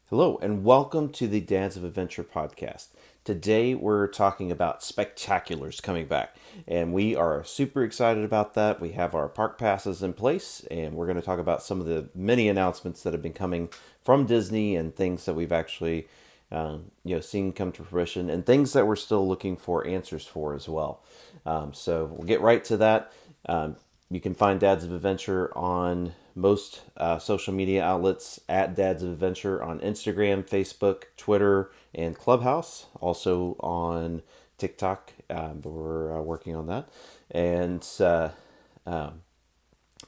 Hello, and welcome to the Dads of Adventure podcast. Today, we're talking about spectaculars coming back, and we are super excited about that. We have our park passes in place, and we're going to talk about some of the many announcements that have been coming from Disney and things that we've actually seen come to fruition, and things that we're still looking for answers for as well. So we'll get right to that. You can find Dads of Adventure on most social media outlets at Dads of Adventure on Instagram, Facebook, Twitter, and Clubhouse. Also on TikTok, but we're working on that. And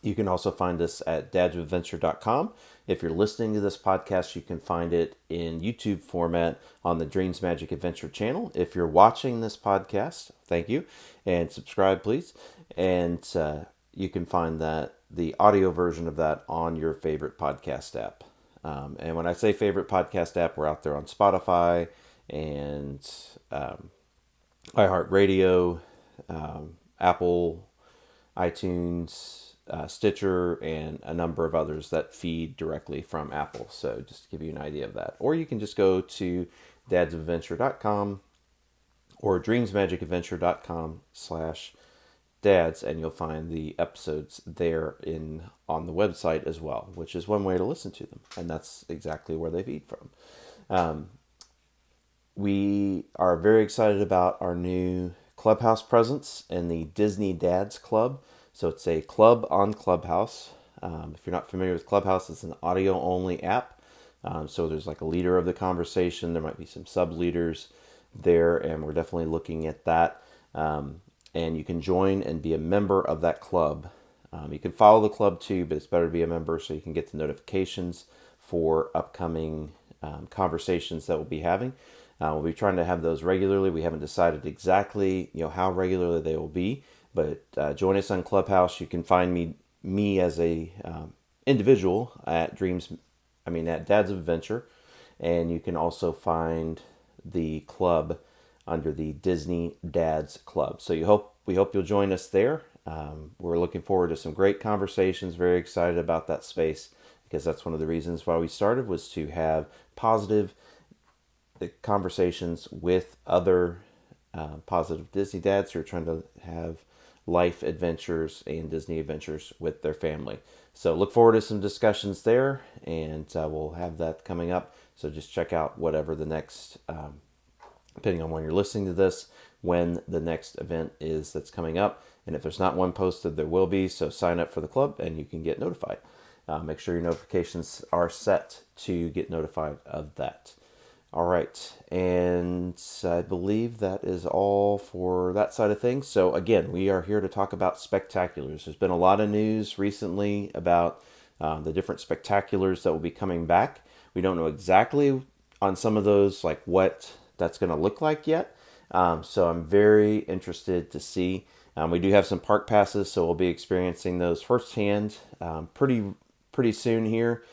you can also find us at dadsofadventure.com. If you're listening to this podcast, you can find it in YouTube format on the Dreams Magic Adventure channel. If you're watching this podcast, thank you, and subscribe, please. And you can find that the audio version of that on your favorite podcast app. And when I say favorite podcast app, we're out there on Spotify and iHeartRadio, Apple, iTunes, Stitcher, and a number of others that feed directly from Apple. So just to give you an idea of that. Or you can just go to dadsofadventure.com or dreamsmagicadventure.com/dads, and you'll find the episodes there on the website as well, which is one way to listen to them, and that's exactly where they feed from. We are very excited about our new Clubhouse presence in the Disney Dads Club. So it's a club on Clubhouse. If you're not familiar with Clubhouse, it's an audio only app. So there's like a leader of the conversation. There might be some sub leaders there, and we're definitely looking at that. And you can join and be a member of that club. You can follow the club too, but it's better to be a member so you can get the notifications for upcoming conversations that we'll be having. We'll be trying to have those regularly. We haven't decided exactly, how regularly they will be, but join us on Clubhouse. You can find me as a individual at at Dads of Adventure, and you can also find the club under the Disney Dads Club. So we hope you'll join us there. We're looking forward to some great conversations. Very excited about that space because that's one of the reasons why we started, was to have positive conversations with other positive Disney dads who are trying to have life adventures and Disney adventures with their family. So look forward to some discussions there, and we'll have that coming up. So just check out whatever the next, depending on when you're listening to this, when the next event is that's coming up. And if there's not one posted, there will be. So sign up for the club and you can get notified. Make sure your notifications are set to get notified of that. All right, and I believe that is all for that side of things. So again, we are here to talk about spectaculars. There's been a lot of news recently about the different spectaculars that will be coming back. We don't know exactly on some of those, like what that's going to look like yet. So I'm very interested to see. We do have some park passes, so we'll be experiencing those firsthand pretty soon here.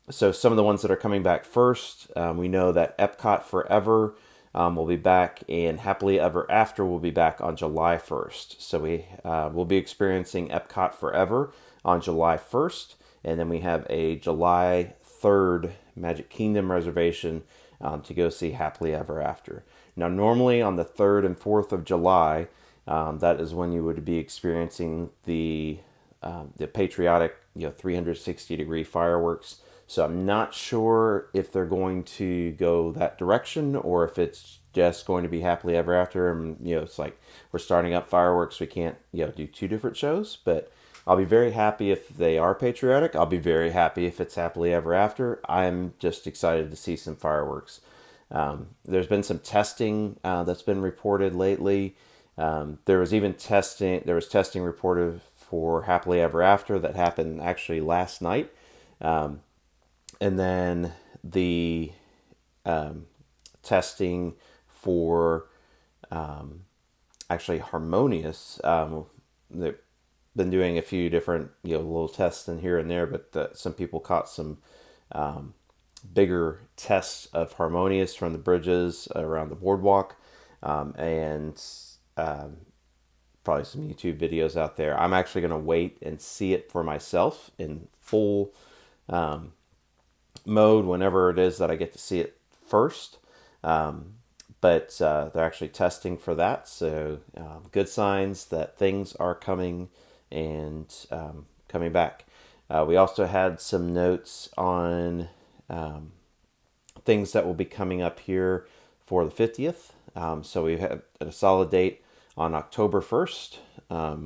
So some of the ones that are coming back first, we know that Epcot Forever will be back, and Happily Ever After will be back on July 1st. So we will be experiencing Epcot Forever on July 1st, and then we have a July 3rd Magic Kingdom reservation to go see Happily Ever After. Now, normally on the 3rd and 4th of July, that is when you would be experiencing the patriotic, 360-degree fireworks. So I'm not sure if they're going to go that direction or if it's just going to be Happily Ever After. And, it's like we're starting up fireworks. We can't, do two different shows. But I'll be very happy if they are patriotic. I'll be very happy if it's Happily Ever After. I'm just excited to see some fireworks. There's been some testing that's been reported lately. There was testing reported for Happily Ever After that happened actually last night. And then the testing for actually Harmonious. They've been doing a few different little tests in here and there, but some people caught some bigger tests of Harmonious from the bridges around the boardwalk, and probably some YouTube videos out there. I'm actually going to wait and see it for myself in full mode whenever it is that I get to see it first. Um, but they're actually testing for that, so good signs that things are coming and coming back. We also had some notes on um, things that will be coming up here for the 50th. So we have a solid date on October 1st,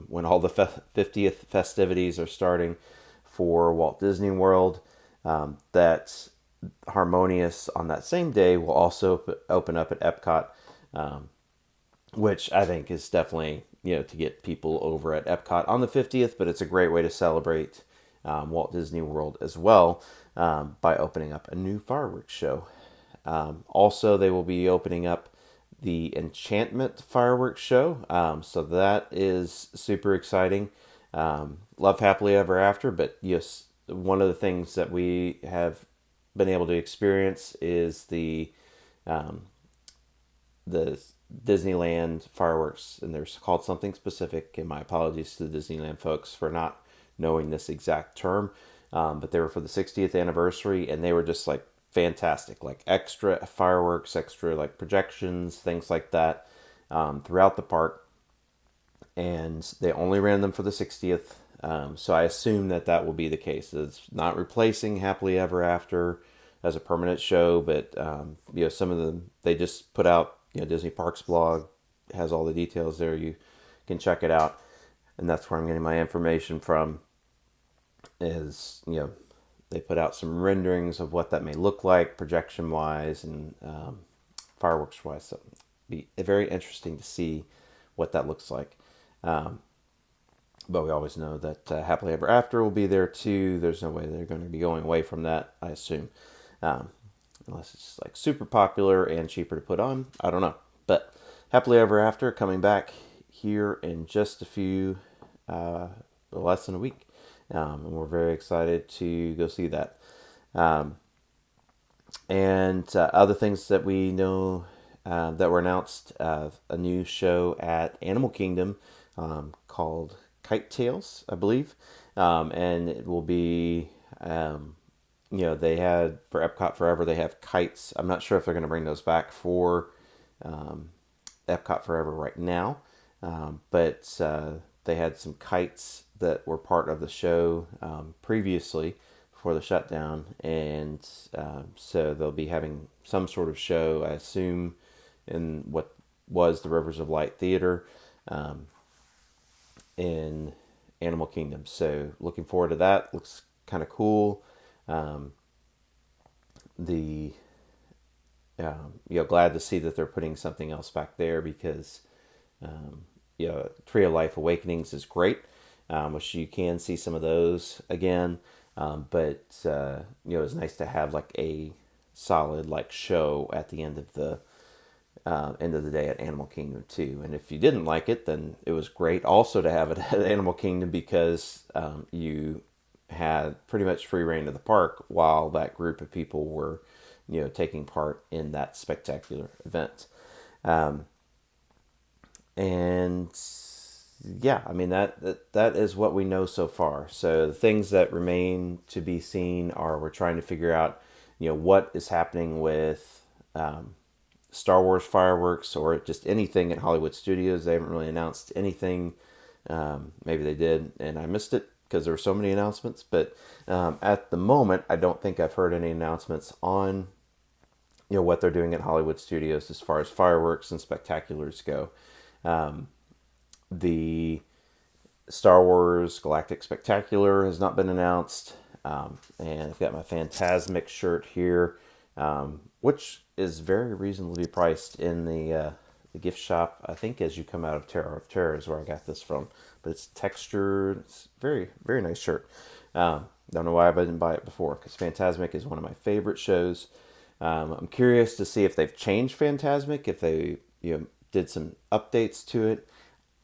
when all the 50th festivities are starting for Walt Disney World. That Harmonious on that same day will also open up at Epcot, which I think is definitely, to get people over at Epcot on the 50th, but it's a great way to celebrate Walt Disney World as well, by opening up a new fireworks show. Also, they will be opening up the Enchantment fireworks show, so that is super exciting. Love Happily Ever After, but yes, one of the things that we have been able to experience is um, the Disneyland fireworks, and they're called something specific. And my apologies to the Disneyland folks for not knowing this exact term, but they were for the 60th anniversary, and they were just like fantastic, like extra fireworks, extra like projections, things like that, throughout the park. And they only ran them for the 60th. So I assume that that will be the case. It's not replacing Happily Ever After as a permanent show, but some of them they just put out. Disney Parks blog has all the details there. You can check it out, and that's where I'm getting my information from. Is they put out some renderings of what that may look like projection wise and fireworks wise. So it'll be very interesting to see what that looks like. Um, but we always know that Happily Ever After will be there too. There's no way they're going to be going away from that, I assume, um, unless it's like super popular and cheaper to put on. I don't know, but Happily Ever After coming back here in just a few, less than a week, and we're very excited to go see that. Um, and other things that we know that were announced, a new show at Animal Kingdom called Kite Tales, I believe. And it will be, they had for Epcot Forever, they have kites. I'm not sure if they're going to bring those back for um, Epcot Forever right now, but they had some kites that were part of the show previously before the shutdown, and so they'll be having some sort of show, I assume, in what was the Rivers of Light Theater in Animal Kingdom. So looking forward to that. Looks kind of cool. Um, the Glad to see that they're putting something else back there because Tree of Life Awakenings is great, which you can see some of those again. But it's nice to have like a solid like show at the end of the day at Animal Kingdom too. And if you didn't like it, then it was great also to have it at Animal Kingdom because you had pretty much free reign of the park while that group of people were, taking part in that spectacular event. Um, and yeah, I mean that is what we know so far. So the things that remain to be seen are we're trying to figure out, what is happening with Star Wars fireworks or just anything at Hollywood Studios. They haven't really announced anything. Maybe they did, and I missed it because there were so many announcements. But at the moment, I don't think I've heard any announcements on what they're doing at Hollywood Studios as far as fireworks and spectaculars go. The Star Wars Galactic Spectacular has not been announced, and I've got my Fantasmic shirt here, which is very reasonably priced in the gift shop. I think as you come out of Terror of Terror is where I got this from, but it's textured. It's very very nice shirt. Don't know why I didn't buy it before because Fantasmic is one of my favorite shows. I'm curious to see if they've changed Fantasmic, if they did some updates to it.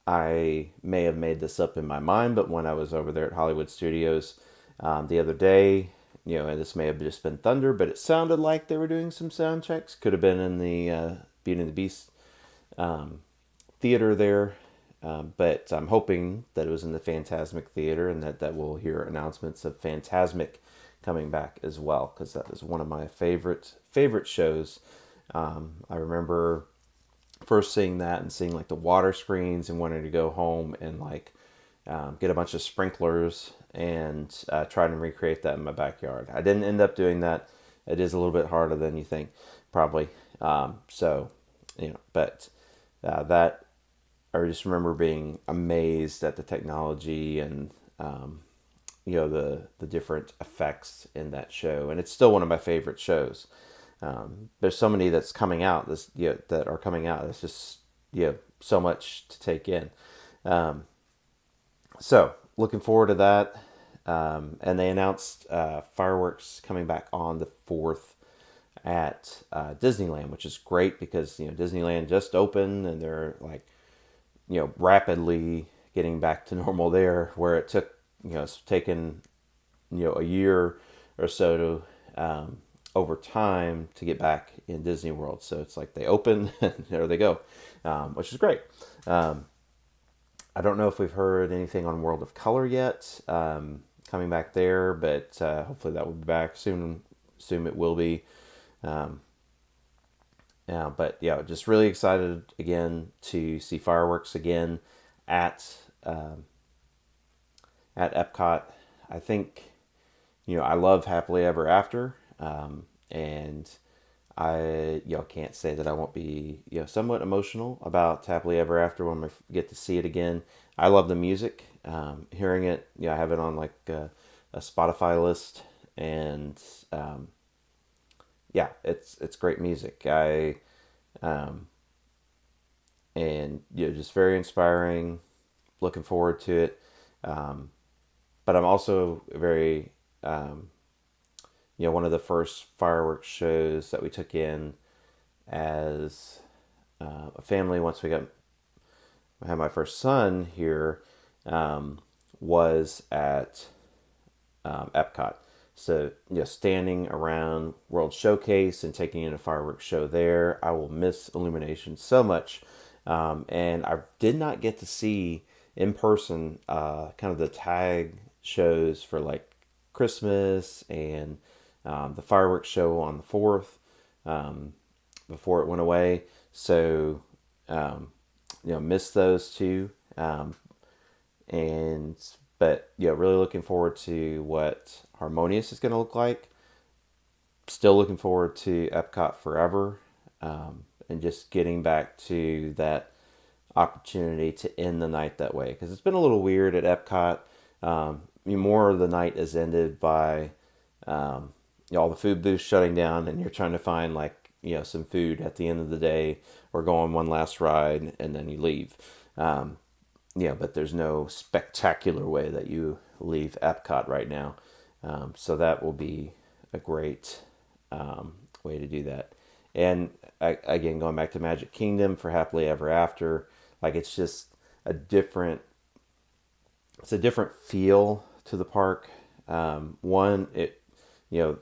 I may have made this up in my mind, but when I was over there at Hollywood Studios the other day, and this may have just been thunder, but it sounded like they were doing some sound checks. Could have been in the Beauty and the Beast theater there, but I'm hoping that it was in the Fantasmic theater and that we'll hear announcements of Fantasmic coming back as well, because that is one of my favorite shows. I remember first seeing that and seeing like the water screens and wanting to go home and like get a bunch of sprinklers and try and recreate that in my backyard. I didn't end up doing that. It is a little bit harder than you think, probably. So, but that I just remember being amazed at the technology and the different effects in that show, and it's still one of my favorite shows. There's so many that's coming out that are coming out. It's just so much to take in. Um, so looking forward to that. And they announced fireworks coming back on the 4th at Disneyland, which is great because Disneyland just opened and they're like rapidly getting back to normal there, where it took it's taken a year or so to over time to get back in Disney World. So it's like they open and there they go, which is great. I don't know if we've heard anything on World of Color yet, coming back there, but hopefully that will be back soon. Assume it will be. But yeah, just really excited again to see fireworks again at at Epcot. I think I love Happily Ever After, and I can't say that I won't be somewhat emotional about Happily Ever After when we get to see it again. I love the music, hearing it. I have it on like a Spotify list, and it's great music. Um, and just very inspiring. Looking forward to it, but I'm also very one of the first fireworks shows that we took in as a family once I had my first son here, was at Epcot. So, standing around World Showcase and taking in a fireworks show there, I will miss Illumination so much. And I did not get to see in person kind of the tag shows for like Christmas and the fireworks show on the 4th, before it went away. So, missed those two. And but really looking forward to what Harmonious is going to look like. Still looking forward to Epcot Forever, and just getting back to that opportunity to end the night that way, because it's been a little weird at Epcot. More of the night is ended by all the food booths shutting down, and you're trying to find like some food at the end of the day, or go on one last ride and then you leave. But there's no spectacular way that you leave Epcot right now. So that will be a great way to do that. And again, going back to Magic Kingdom for Happily Ever After, like it's just it's a different feel to the park. One,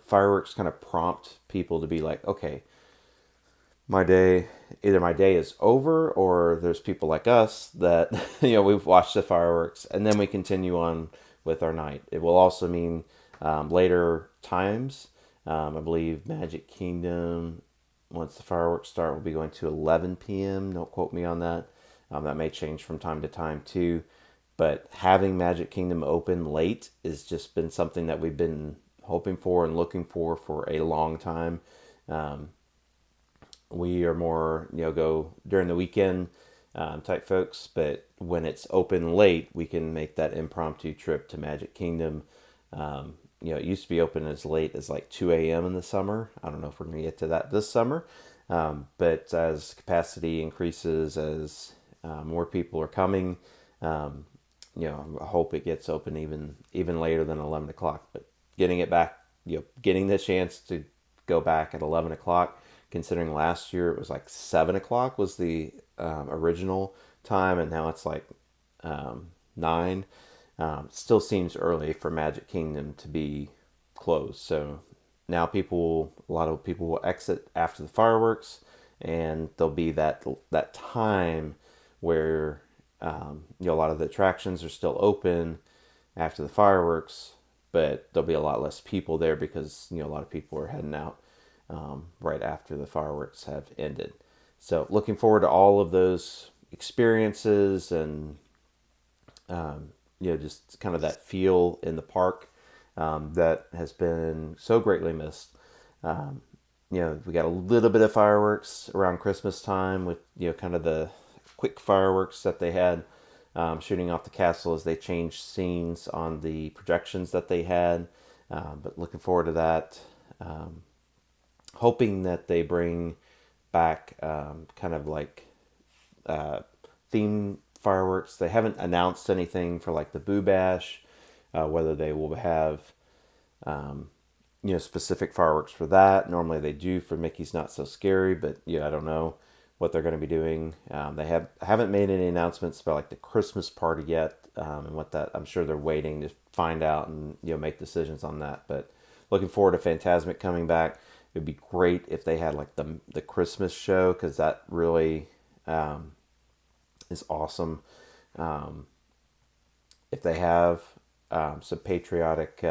fireworks kind of prompt people to be like, okay, either my day is over, or there's people like us that we've watched the fireworks and then we continue on with our night. It will also mean later times. I believe Magic Kingdom, once the fireworks start, will be going to 11 p.m. Don't quote me on that. That may change from time to time too. But having Magic Kingdom open late has just been something that we've been hoping for and looking for a long time. We are more, go during the weekend type folks, but when it's open late, we can make that impromptu trip to Magic Kingdom. It used to be open as late as like 2 a.m. in the summer. I don't know if we're going to get to that this summer, but as capacity increases, as more people are coming, I hope it gets open even later than 11 o'clock. But getting it back, getting the chance to go back at 11 o'clock, considering last year it was like 7 o'clock was the original time, and now it's like 9. Still seems early for Magic Kingdom to be closed. So now a lot of people will exit after the fireworks, and there'll be that time where a lot of the attractions are still open after the fireworks, but there'll be a lot less people there because a lot of people are heading out right after the fireworks have ended. So looking forward to all of those experiences and just kind of that feel in the park that has been so greatly missed. Um, we got a little bit of fireworks around Christmas time with kind of the quick fireworks that they had shooting off the castle as they changed scenes on the projections that they had. But looking forward to that. Hoping that they bring back kind of like theme fireworks. They haven't announced anything for like the Boo Bash, whether they will have specific fireworks for that. Normally they do for Mickey's Not So Scary, but I don't know what they're going to be doing. They haven't made any announcements about like the Christmas party yet, and what that. I'm sure they're waiting to find out and make decisions on that. But looking forward to Fantasmic coming back. It would be great if they had like the Christmas show, because that really is awesome. If they have some patriotic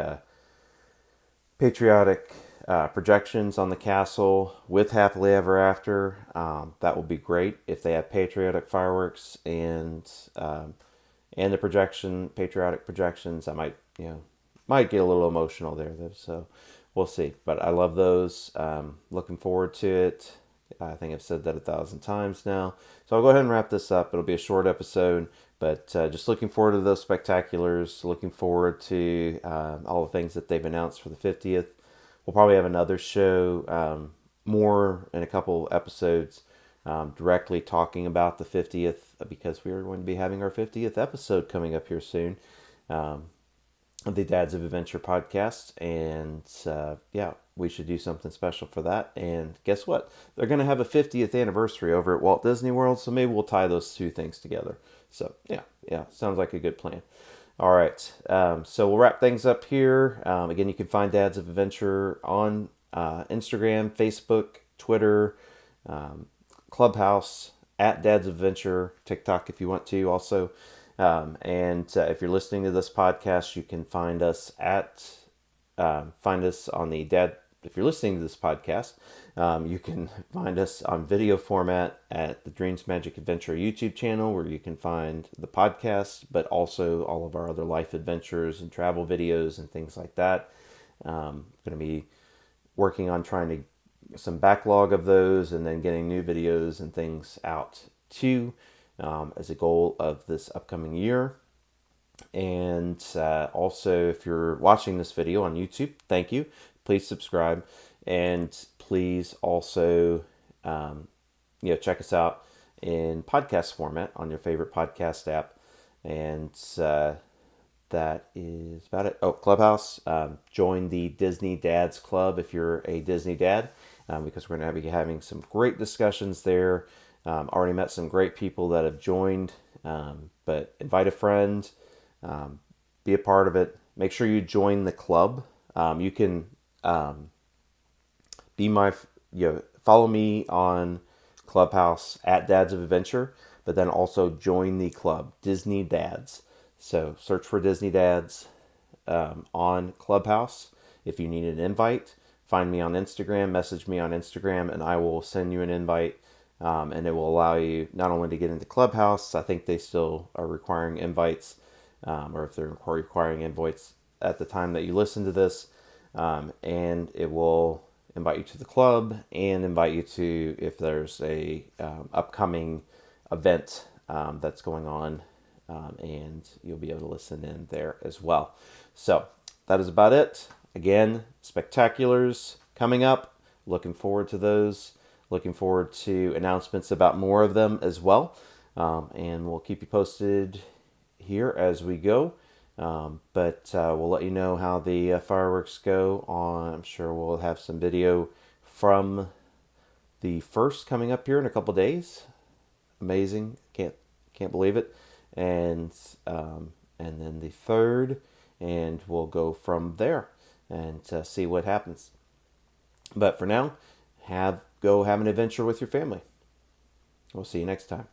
projections on the castle with Happily Ever After, that would be great. If they have patriotic fireworks and the patriotic projections, I might get a little emotional there though. So we'll see. But I love those. Looking forward to it. I think I've said that 1,000 times now. So I'll go ahead and wrap this up. It'll be a short episode, but just looking forward to those spectaculars. Looking forward to all the things that they've announced for the 50th. We'll probably have another show, more in a couple episodes, directly talking about the 50th, because we are going to be having our 50th episode coming up here soon. Of the Dads of Adventure podcast, and we should do something special for that. And guess what? They're going to have a 50th anniversary over at Walt Disney World, so maybe we'll tie those two things together. So yeah, sounds like a good plan. All right, so we'll wrap things up here. Again, you can find Dads of Adventure on Instagram, Facebook, Twitter, Clubhouse, at Dads of Adventure, TikTok if you want to also. And if you're listening to this podcast, you can find us on the Dad. If you're listening to this podcast, you can find us on video format at the Dreams Magic Adventure YouTube channel, where you can find the podcast, but also all of our other life adventures and travel videos and things like that. Going to be working on trying to some backlog of those, and then getting new videos and things out too. As a goal of this upcoming year. And also, if you're watching this video on YouTube, thank you. Please subscribe, and please also check us out in podcast format on your favorite podcast app. And that is about it. Oh, Clubhouse. Join the Disney Dads Club if you're a Disney dad, because we're going to be having some great discussions there. Already met some great people that have joined, but invite a friend, be a part of it. Make sure you join the club. You can follow me on Clubhouse at Dads of Adventure, but then also join the club, Disney Dads. So search for Disney Dads on Clubhouse. If you need an invite, find me on Instagram, message me on Instagram, and I will send you an invite. And it will allow you not only to get into Clubhouse, I think they still are requiring invites, or if they're requiring invites at the time that you listen to this, and it will invite you to the club and invite you to, if there's a upcoming event that's going on, and you'll be able to listen in there as well. So that is about it. Again, spectaculars coming up. Looking forward to those. Looking forward to announcements about more of them as well. And we'll keep you posted here as we go. But we'll let you know how the fireworks go on. I'm sure we'll have some video from the first coming up here in a couple days. Amazing. Can't believe it. And then the third, and we'll go from there and see what happens. But for now, go have an adventure with your family. We'll see you next time.